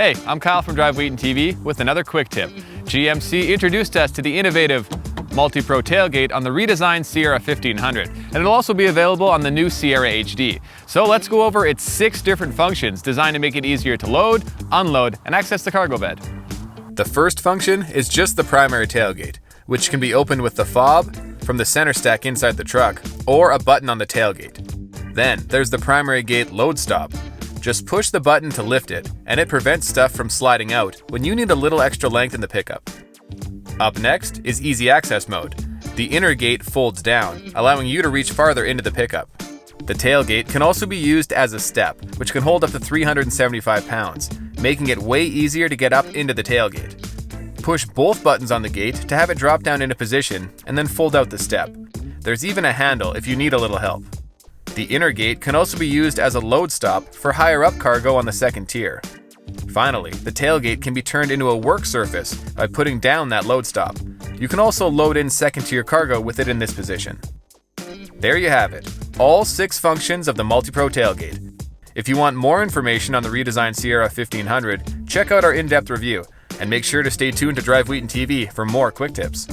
Hey, I'm Kyle from Drive Wheaton TV with another quick tip. GMC introduced us to the innovative MultiPro Tailgate on the redesigned Sierra 1500, and it'll also be available on the new Sierra HD. So let's go over its 6 different functions designed to make it easier to load, unload, and access the cargo bed. The first function is just the primary tailgate, which can be opened with the fob, from the center stack inside the truck, or a button on the tailgate. Then there's the primary gate load stop. Just push the button to lift it, and it prevents stuff from sliding out when you need a little extra length in the pickup. Up next is easy access mode. The inner gate folds down, allowing you to reach farther into the pickup. The tailgate can also be used as a step, which can hold up to 375 pounds, making it way easier to get up into the tailgate. Push both buttons on the gate to have it drop down into position, and then fold out the step. There's even a handle if you need a little help. The inner gate can also be used as a load stop for higher up cargo on the second tier. Finally, the tailgate can be turned into a work surface by putting down that load stop. You can also load in second tier cargo with it in this position. There you have it, all 6 functions of the MultiPro Tailgate. If you want more information on the redesigned Sierra 1500, check out our in-depth review, and make sure to stay tuned to Drive Wheaton TV for more quick tips.